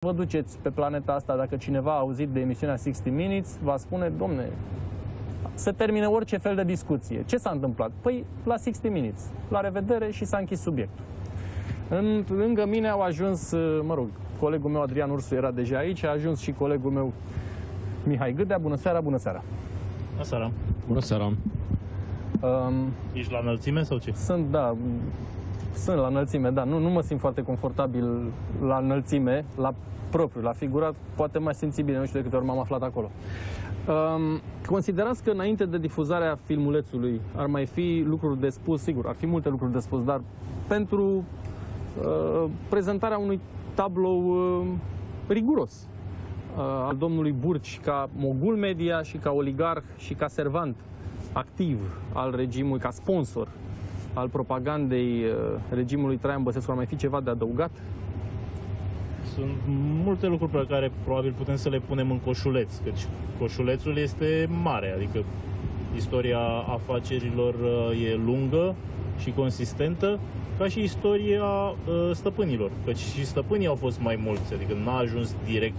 Vă duceți pe planeta asta, dacă cineva a auzit de emisiunea 60 Minutes, va spune, domne, se termine orice fel de discuție. Ce s-a întâmplat? Păi, la 60 Minutes. La revedere și s-a închis subiectul. Lângă mine au ajuns, mă rog, colegul meu Adrian Ursu era deja aici, a ajuns și colegul meu Mihai Gâdea. Bună seara, bună seara! Bună seara! Bună seara! Ești la înălțime sau ce? Sunt, da, sunt la înălțime, da. Nu mă simt foarte confortabil la înălțime, la propriu, la figurat. Poate mai simți bine, nu știu de câte ori m-am aflat acolo. Considerați că înainte de difuzarea filmulețului ar mai fi lucruri de spus? Sigur, ar fi multe lucruri de spus, dar pentru prezentarea unui tablou riguros al domnului Burci ca mogul media și ca oligarh și ca servant activ al regimului, ca sponsor al propagandei regimului Traian Băsescu, ar mai fi ceva de adăugat? Sunt multe lucruri pe care probabil putem să le punem în coșuleț, căci coșulețul este mare, adică istoria afacerilor e lungă și consistentă, ca și istoria stăpânilor, căci și stăpânii au fost mai mulți, adică n-a ajuns direct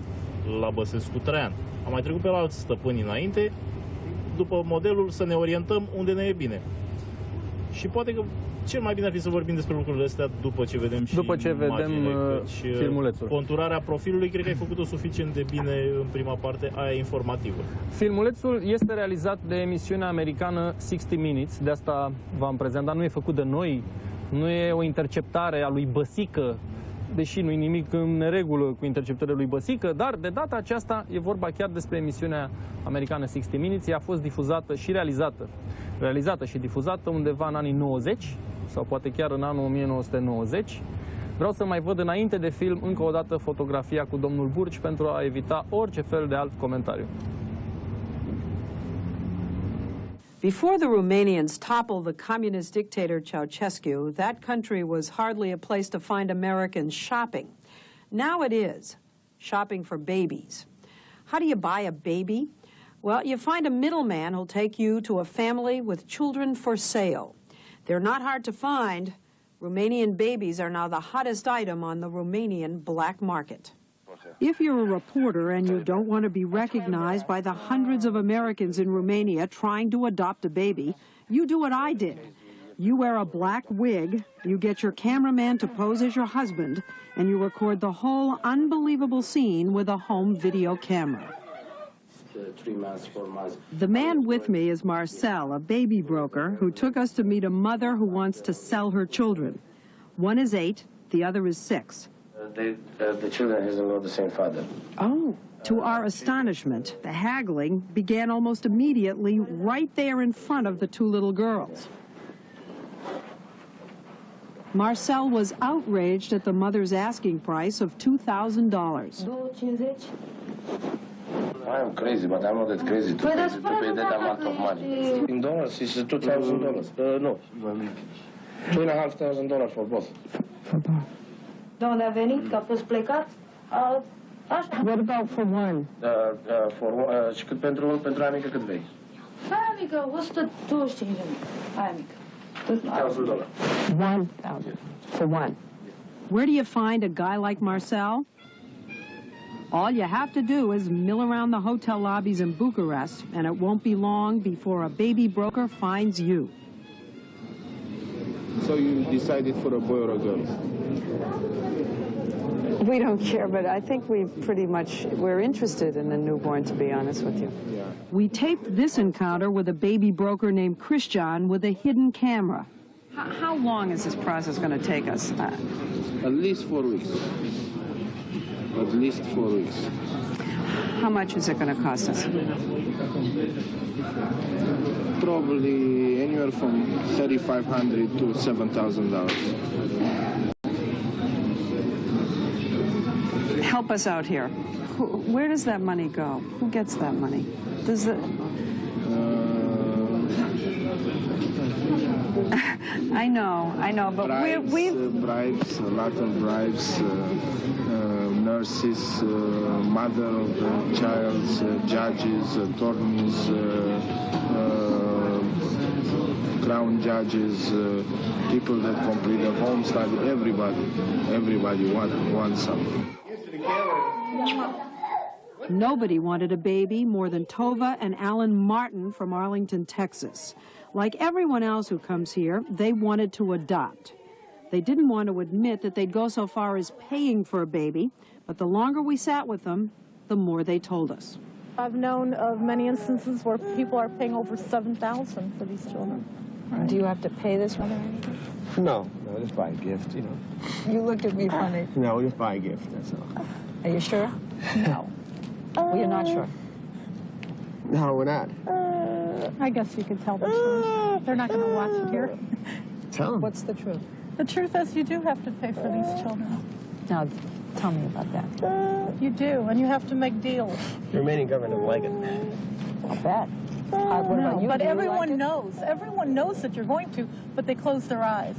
la Băsescu Traian. Am mai trecut pe la alți stăpâni înainte, după modelul să ne orientăm unde ne e bine. Și poate că cel mai bine ar fi să vorbim despre lucrurile astea după ce vedem și filmulețul. Conturarea profilului cred că ai făcut-o suficient de bine în prima parte, aia informativă. Filmulețul este realizat de emisiunea americană 60 Minutes, de asta v-am prezentat, nu e făcut de noi, nu e o interceptare a lui Băsică, deși nu e nimic în neregulă cu interceptările lui Băsică, dar de data aceasta e vorba chiar despre emisiunea americană 60 Minutes. Ea a fost difuzată și realizată și difuzată undeva în anii 90 sau poate chiar în anul 1990. Vreau să mai văd înainte de film încă o dată fotografia cu domnul Burci pentru a evita orice fel de alt comentariu. Before the Romanians toppled the communist dictator Ceausescu, that country was hardly a place to find Americans shopping. Now it is, shopping for babies. How do you buy a baby? Well, you find a middleman who'll take you to a family with children for sale. They're not hard to find. Romanian babies are now the hottest item on the Romanian black market. If you're a reporter and you don't want to be recognized by the hundreds of Americans in Romania trying to adopt a baby, you do what I did. You wear a black wig, you get your cameraman to pose as your husband, and you record the whole unbelievable scene with a home video camera. The man with me is Marcel, a baby broker who took us to meet a mother who wants to sell her children. One is 8, the other is 6. The children hasn't got the same father. Oh. To our astonishment, the haggling began almost immediately right there in front of the two little girls. Marcel was outraged at the mother's asking price of $2,000. I am crazy, but I'm not that crazy to pay that amount of money. In dollars, it's $2,000. No, $2,500 for both. For both. De unde a venit, că a fost plecat? Așa. What about for one? Și cât pentru aia mică cât vrei? Aia mică, 125 de mii. Aia mică. $1,000 for one. Where do you find a guy like Marcel? All you have to do is mill around the hotel lobbies in Bucharest, and it won't be long before a baby broker finds you. So you decided for a boy or a girl? We don't care, but I think we're interested in the newborn, to be honest with you. Yeah. We taped this encounter with a baby broker named Cristian with a hidden camera. How long is this process going to take us? At least 4 weeks. At least 4 weeks. How much is it going to cost us? Probably anywhere from $3,500 to $7,000. Help us out here. Where does that money go? Who gets that money? Does it... I know, but we've... Bribes, a lot of bribes, nurses, mother of the child, judges, attorneys, crown judges, people that complete the home study, everybody wants something. Nobody wanted a baby more than Tova and Alan Martin from Arlington, Texas. Like everyone else who comes here, they wanted to adopt. They didn't want to admit that they'd go so far as paying for a baby, but the longer we sat with them, the more they told us. I've known of many instances where people are paying over $7,000 for these children. Right. Do you have to pay this one or anything? No, just buy a gift, you know. You looked at me funny. No, just buy a gift, that's all. Are you sure? No. Well, you're not sure. No, we're not. I guess you could tell the truth. They're not going to watch it here. Tell them. What's the truth? The truth is you do have to pay for these children. Now, tell me about that. You do, and you have to make deals. The Romanian government doesn't like it. I'll bet. What about you? But Do you everyone like it? knows. Everyone knows that you're going to, but they close their eyes.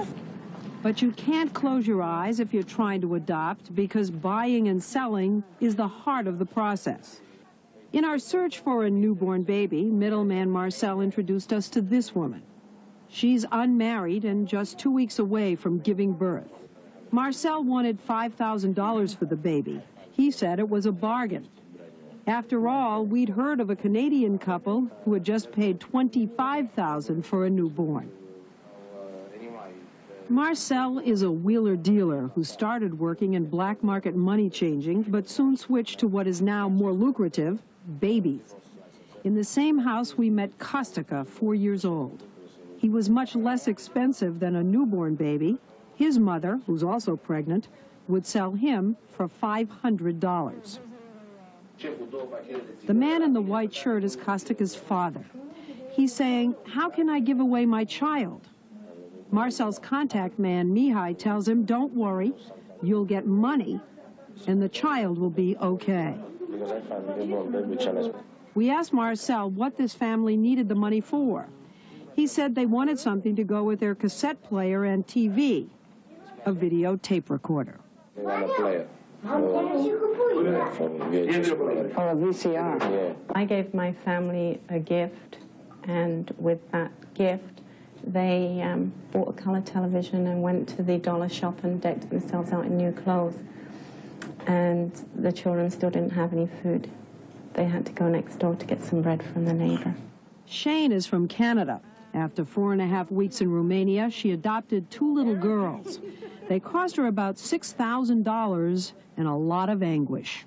But you can't close your eyes if you're trying to adopt, because buying and selling is the heart of the process. In our search for a newborn baby, middleman Marcel introduced us to this woman. She's unmarried and just 2 weeks away from giving birth. Marcel wanted $5,000 for the baby. He said it was a bargain. After all, we'd heard of a Canadian couple who had just paid $25,000 for a newborn. Marcel is a wheeler dealer who started working in black market money changing, but soon switched to what is now more lucrative, babies. In the same house, we met Kostica, 4 years old. He was much less expensive than a newborn baby. His mother, who's also pregnant, would sell him for $500. The man in the white shirt is Kostica's father. He's saying, "How can I give away my child?" Marcel's contact man, Mihai, tells him, "Don't worry, you'll get money, and the child will be okay." We asked Marcel what this family needed the money for. He said they wanted something to go with their cassette player and TV, a video tape recorder. They want a player. Or a VCR. Yeah. I gave my family a gift, and with that gift, they bought a color television and went to the dollar shop and decked themselves out in new clothes. And the children still didn't have any food. They had to go next door to get some bread from the neighbor. Shane is from Canada. After 4.5 weeks in Romania, she adopted 2 little girls. They cost her about $6,000 and a lot of anguish.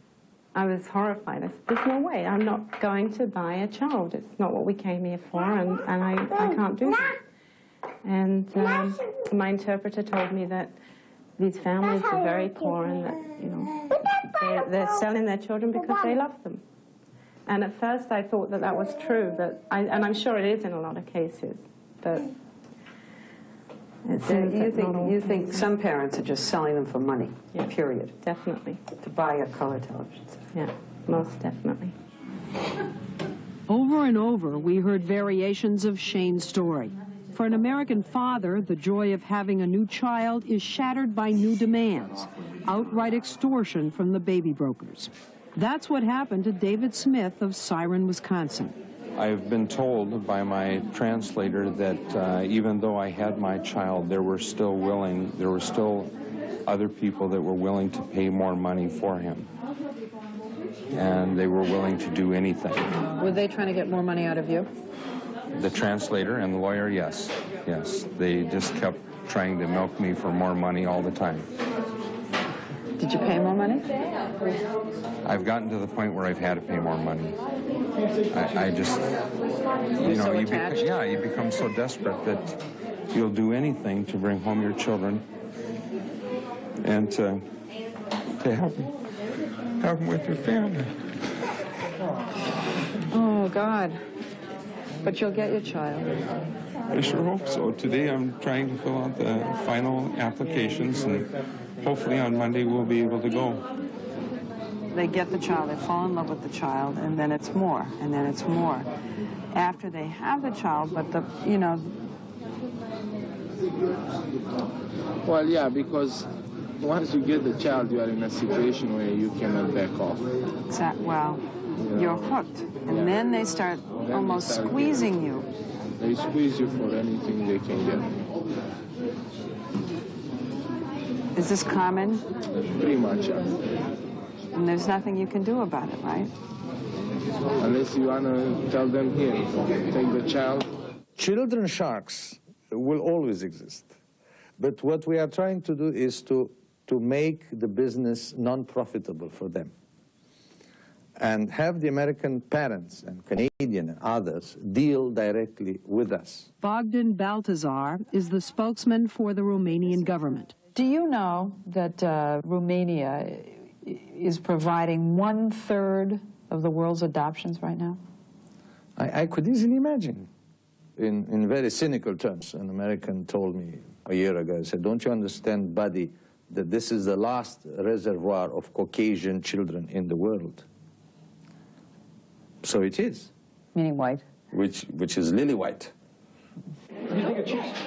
I was horrified. I said, "There's no way. I'm not going to buy a child. It's not what we came here for, and I can't do that." And my interpreter told me that these families are very poor and that, you know, they're selling their children because they love them. And at first I thought that that was true, and I'm sure it is in a lot of cases, but it seems that not all you think some parents are just selling them for money, Yeah. period, Definitely. to buy a color television. Yeah, most definitely. Over and over, we heard variations of Shane's story. For an American father, the joy of having a new child is shattered by new demands, outright extortion from the baby brokers. That's what happened to David Smith of Siren, Wisconsin. I've been told by my translator that even though I had my child, there were still other people that were willing to pay more money for him. And they were willing to do anything. Were they trying to get more money out of you? The translator and the lawyer, yes. Yes. They just kept trying to milk me for more money all the time. Did you pay more money? I've gotten to the point where I've had to pay more money. I just, you know, you become so desperate that you'll do anything to bring home your children and to have them with your family. Oh, God. But you'll get your child. I sure hope so. Today I'm trying to fill out the final applications, and hopefully on Monday we'll be able to go. They get the child, they fall in love with the child, and then it's more, and then it's more. After they have the child, but the, you know... Well, yeah, because once you get the child, you are in a situation where you cannot back off. Well, you're hooked. And then they start almost squeezing you. They squeeze you for anything they can get. Is this common? Pretty much, yeah. And there's nothing you can do about it, right? Unless you want to tell them, here, take the child. Children sharks will always exist. But what we are trying to do is to make the business non-profitable for them. And have the American parents and Canadian and others deal directly with us. Bogdan Baltazar is the spokesman for the Romanian government. Do you know that Romania is providing 1/3 of the world's adoptions right now? I could easily imagine. In very cynical terms, an American told me a year ago, he said, don't you understand, buddy, that this is the last reservoir of Caucasian children in the world? So it is. Meaning white. Which is lily white.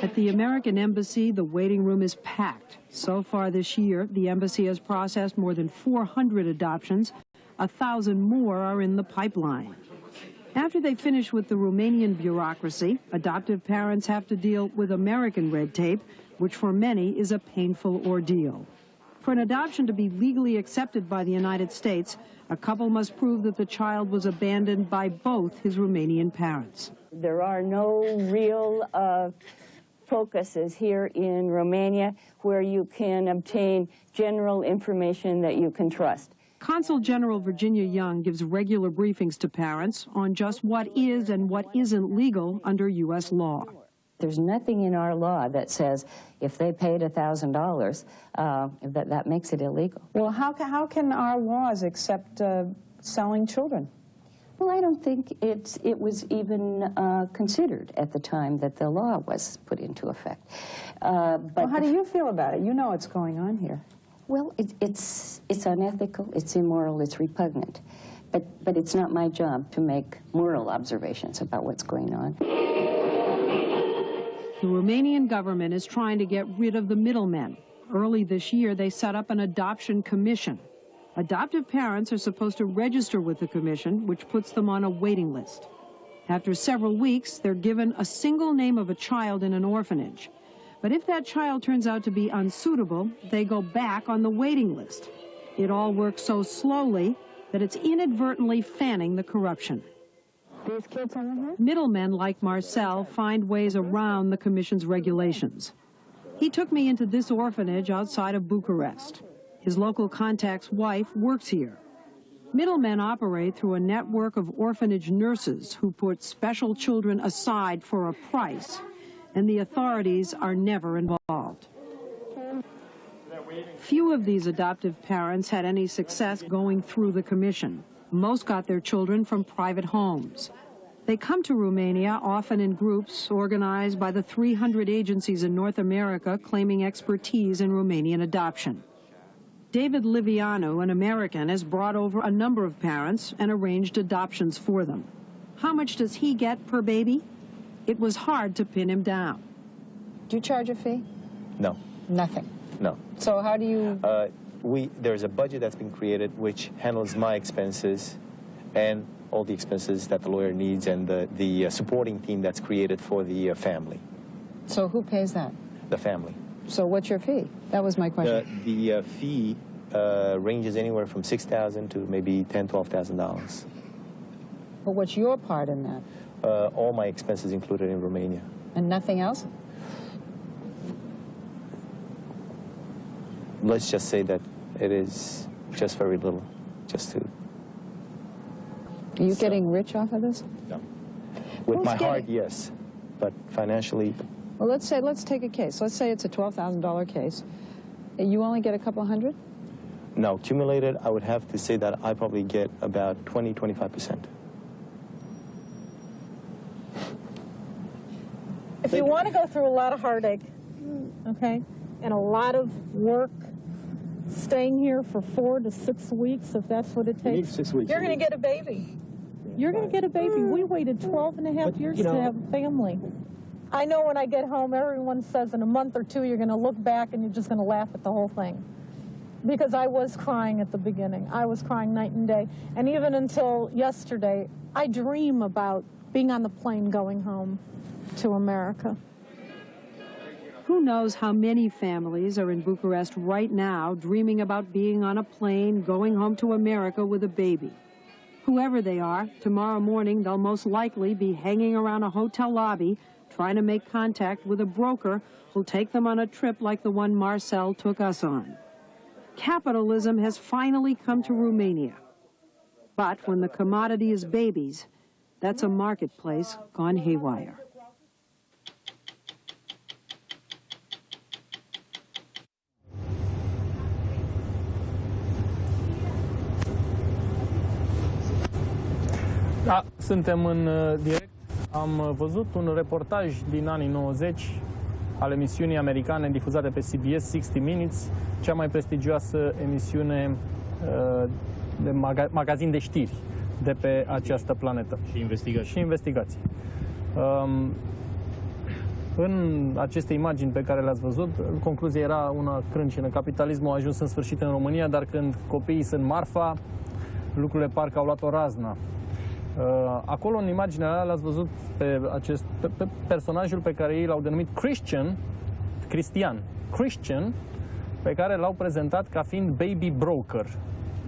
At the American embassy, the waiting room is packed. So far this year, the embassy has processed more than 400 adoptions. 1,000 more are in the pipeline. After they finish with the Romanian bureaucracy, adoptive parents have to deal with American red tape, which for many is a painful ordeal. For an adoption to be legally accepted by the United States, a couple must prove that the child was abandoned by both his Romanian parents. There are no real focuses here in Romania where you can obtain general information that you can trust. Consul General Virginia Young gives regular briefings to parents on just what is and what isn't legal under U.S. law. There's nothing in our law that says if they paid $1,000, that makes it illegal. Well, how can our laws accept selling children? Well, I don't think it was even considered at the time that the law was put into effect. Well, how do you feel about it? You know what's going on here. Well, it's unethical, it's immoral, it's repugnant. But it's not my job to make moral observations about what's going on. The Romanian government is trying to get rid of the middlemen. Early this year, they set up an adoption commission. Adoptive parents are supposed to register with the commission, which puts them on a waiting list. After several weeks, they're given a single name of a child in an orphanage. But if that child turns out to be unsuitable, they go back on the waiting list. It all works so slowly that it's inadvertently fanning the corruption. These kids over here? Middlemen like Marcel find ways around the commission's regulations. He took me into this orphanage outside of Bucharest. His local contact's wife works here. Middlemen operate through a network of orphanage nurses who put special children aside for a price, and the authorities are never involved. Few of these adoptive parents had any success going through the commission. Most got their children from private homes. They come to Romania often in groups organized by the 300 agencies in North America claiming expertise in Romanian adoption. David Livianu, an American, has brought over a number of parents and arranged adoptions for them. How much does he get per baby? It was hard to pin him down. Do you charge a fee? No. Nothing? No. So how do you... There's a budget that's been created which handles my expenses and all the expenses that the lawyer needs and the supporting team that's created for the family. So who pays that? The family. So what's your fee? That was my question. The fee ranges anywhere from $6,000 to maybe $10,000, $12,000. But what's your part in that? All my expenses included in Romania. And nothing else? Let's just say that it is just very little, just to... Are you getting rich off of this? No. With my heart, yes, but financially... Well, let's take a case. Let's say it's a $12,000 case. You only get a couple hundred? No, accumulated, I would have to say that I probably get about 20–25%. If you want to go through a lot of heartache, okay, and a lot of work, staying here for 4 to 6 weeks, if that's what it takes, 6 weeks. you're going to get a baby. You're going to get a baby. We waited 12 and a half years to have a family. I know when I get home, everyone says in a month or two, you're going to look back and you're just going to laugh at the whole thing. Because I was crying at the beginning. I was crying night and day. And even until yesterday, I dream about being on the plane going home to America. Who knows how many families are in Bucharest right now dreaming about being on a plane, going home to America with a baby. Whoever they are, tomorrow morning they'll most likely be hanging around a hotel lobby trying to make contact with a broker who'll take them on a trip like the one Marcel took us on. Capitalism has finally come to Romania. But when the commodity is babies, that's a marketplace gone haywire. Da, suntem în direct. Am văzut un reportaj din anii 90 al emisiunii americane difuzate pe CBS, 60 Minutes, cea mai prestigioasă emisiune de magazin de știri de pe această planetă. Și investigații. În aceste imagini pe care le-ați văzut, concluzia era una crâncenă. Capitalismul a ajuns în sfârșit în România, dar când copiii sunt marfa, lucrurile parcă au luat o raznă. Acolo, în imaginea aia, l-ați văzut pe personajul pe care ei l-au denumit Cristian, pe care l-au prezentat ca fiind baby broker.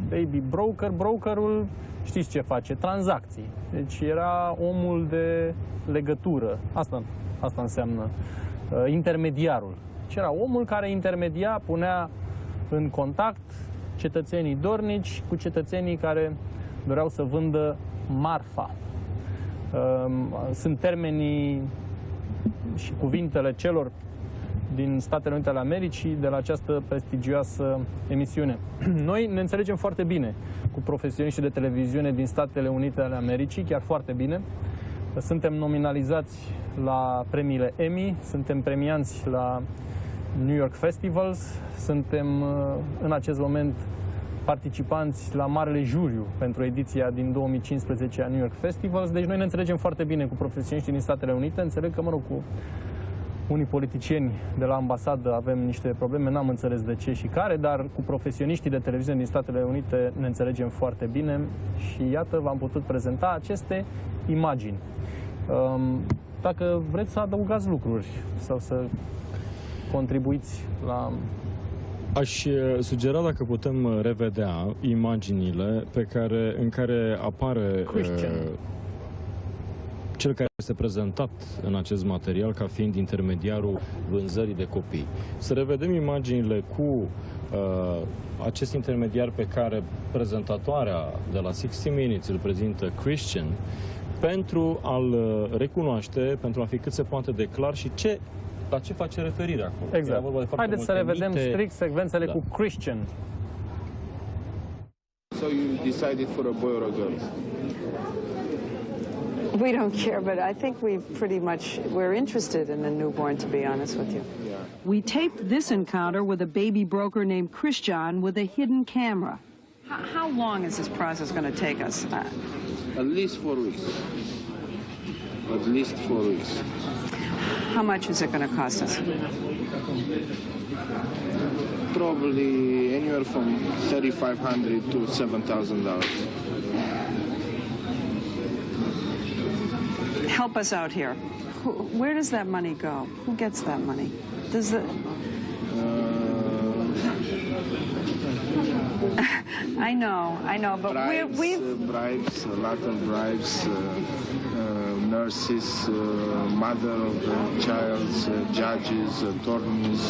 Baby broker, brokerul, știți ce face? Tranzacții. Deci era omul de legătură. Asta înseamnă intermediarul. Și era omul care intermedia, punea în contact cetățenii dornici cu cetățenii care doreau să vândă marfa. Sunt termenii și cuvintele celor din Statele Unite ale Americii de la această prestigioasă emisiune. Noi ne înțelegem foarte bine cu profesioniștii de televiziune din Statele Unite ale Americii, chiar foarte bine. Suntem nominalizați la premiile Emmy, suntem premianți la New York Festivals, suntem în acest moment participanți la Marele Juriu pentru ediția din 2015 a New York Festivals. Deci noi ne înțelegem foarte bine cu profesioniștii din Statele Unite. Înțeleg că, mă rog, cu unii politicieni de la ambasadă avem niște probleme, n-am înțeles de ce și care, dar cu profesioniștii de televiziune din Statele Unite ne înțelegem foarte bine și iată, v-am putut prezenta aceste imagini. Dacă vreți să adăugați lucruri sau să contribuiți la... Aș sugera dacă putem revedea imaginile în care apare cel care este prezentat în acest material ca fiind intermediarul vânzării de copii. Să revedem imaginile cu acest intermediar pe care prezentatoarea de la 60 Minutes îl prezintă Cristian, pentru a-l recunoaște, pentru a fi cât se poate de clar și la ce face referire acolo. Exact. Haideți să revedem strict secvențele cu Cristian. So you decided for a boy or a girl? We don't care, but I think we're interested in the newborn, to be honest with you. Yeah. We taped this encounter with a baby broker named Cristian with a hidden camera. How long is this process going to take us? At least 4 weeks. At least 4 weeks. How much is it going to cost us? Probably anywhere from $3,500 to $7,000. Help us out here. Where does that money go? Who gets that money? Does the... I know, but bribes, a lot of bribes, nurses, mother of the child, judges, attorneys,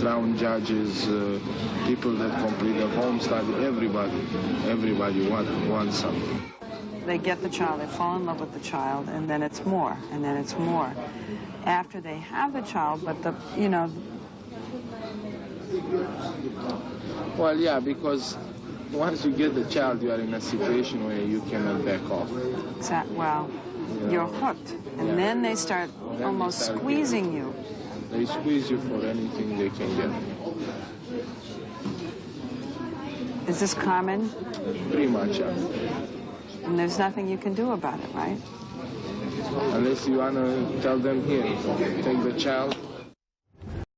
crown judges, people that complete a home study, everybody wants something. They get the child, they fall in love with the child, and then it's more, and then it's more. After they have the child, but Well, yeah, because once you get the child, you are in a situation where you cannot back off. Exactly. Well, you're hooked, and then they start almost squeezing you. They squeeze you for anything they can get. Is this common? Pretty much, yeah. And there's nothing you can do about it, right? Unless you want to tell them, here, take the child,